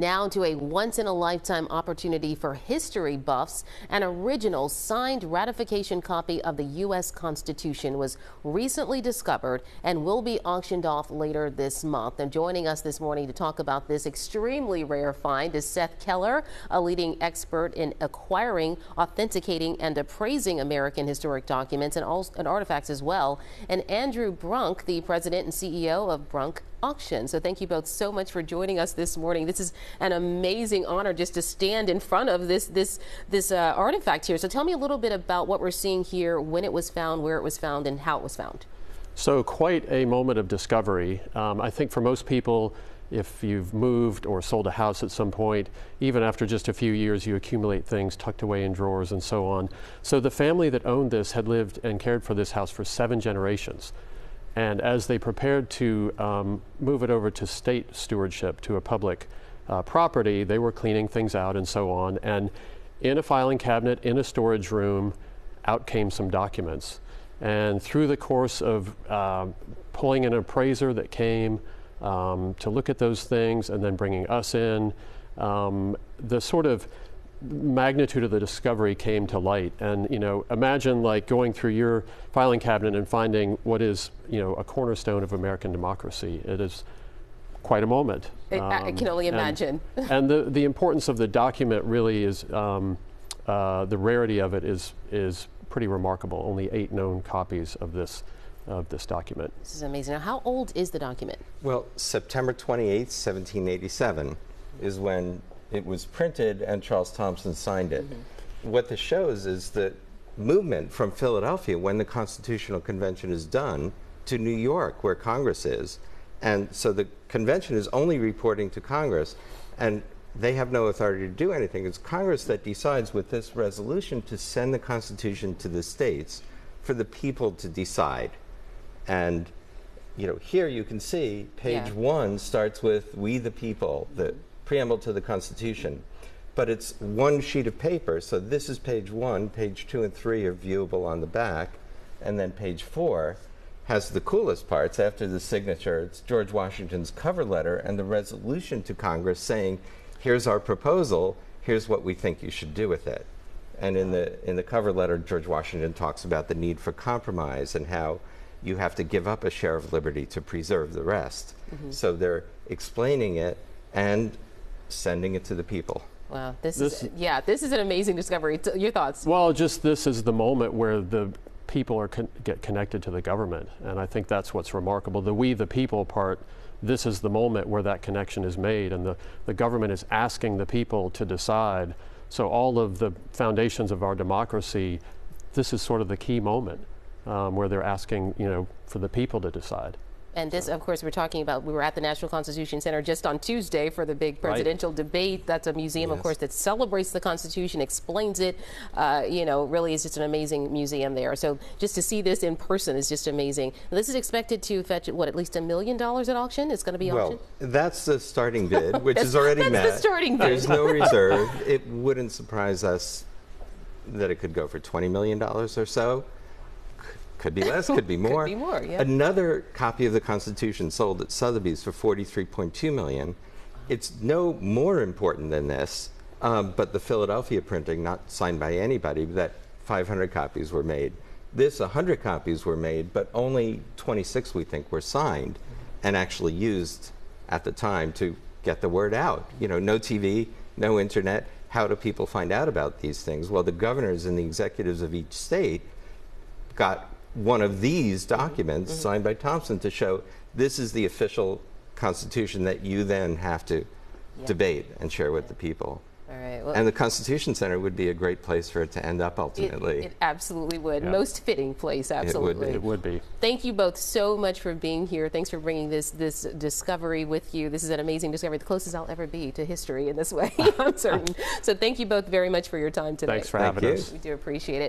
Now to a once-in-a-lifetime opportunity for history buffs. An original signed ratification copy of the U.S. Constitution was recently discovered and will be auctioned off later this month. And joining us this morning to talk about this extremely rare find is Seth Keller, a leading expert in acquiring, authenticating, and appraising American historic documents and artifacts as well, and Andrew Brunk, the president and CEO of Brunk Auction. So thank you both so much for joining us this morning. This is an amazing honor just to stand in front of this artifact here. So tell me a little bit about what we're seeing here, when it was found, where it was found, and how it was found. So quite a moment of discovery. I think for most people, if you've moved or sold a house at some point, even after just a few years, you accumulate things tucked away in drawers and so on. So the family that owned this had lived and cared for this house for 7 generations. And as they prepared to move it over to state stewardship, to a public property, they were cleaning things out and so on. And in a filing cabinet, in a storage room, out came some documents. And through the course of pulling an appraiser that came to look at those things and then bringing us in, the sort of magnitude of the discovery came to light. And imagine like going through your filing cabinet and finding what is a cornerstone of American democracy. It is quite a moment. I can only imagine. And the importance of the document really is the rarity of it is pretty remarkable. Only 8 known copies of this document. This is amazing. Now, how old is the document? Well, September 28th, 1787 is when it was printed and Charles Thompson signed it. Mm-hmm. What this shows is the movement from Philadelphia when the Constitutional Convention is done to New York, where Congress is. And so the convention is only reporting to Congress, and they have no authority to do anything. It's Congress that decides with this resolution to send the Constitution to the states for the people to decide. And here you can see page 1 starts with "We the people," the preamble to the Constitution, but it's one sheet of paper. So this is page 1, page 2 and 3 are viewable on the back, and then page 4 has the coolest parts. After the signature, it's George Washington's cover letter and the resolution to Congress saying, here's our proposal, here's what we think you should do with it. And in the cover letter, George Washington talks about the need for compromise and how you have to give up a share of liberty to preserve the rest. Mm-hmm. So they're explaining it and sending it to the people. Wow, this is an amazing discovery. Your thoughts? Well, just this is the moment where the people get connected to the government, and I think that's what's remarkable. The "we the people" part, this is the moment where that connection is made, and the government is asking the people to decide. So all of the foundations of our democracy, this is sort of the key moment where they're asking, for the people to decide. And this, of course, we were at the National Constitution Center just on Tuesday for the big presidential debate. That's a museum, of course, that celebrates the Constitution, explains it, really is just an amazing museum there. So just to see this in person is just amazing. This is expected to fetch, at least $1 million at auction? It's going to be auctioned? Well, that's the starting bid, which is already met. That's the starting bid. There's no reserve. It wouldn't surprise us that it could go for $20 million or so. Could be less, could be more. Could be more, yeah. Another copy of the Constitution sold at Sotheby's for $43.2 million. It's no more important than this, but the Philadelphia printing, not signed by anybody, that 500 copies were made. This, 100 copies were made, but only 26, we think, were signed and actually used at the time to get the word out. No TV, no internet. How do people find out about these things? Well, the governors and the executives of each state got one of these documents signed by Thompson to show this is the official Constitution that you then have to debate and share with the people. All right. Well, and the Constitution Center would be a great place for it to end up ultimately. It absolutely would. Yeah. Most fitting place, absolutely. It would be. Thank you both so much for being here. Thanks for bringing this discovery with you. This is an amazing discovery, the closest I'll ever be to history in this way, I'm certain. So thank you both very much for your time today. Thanks for having us. We do appreciate it.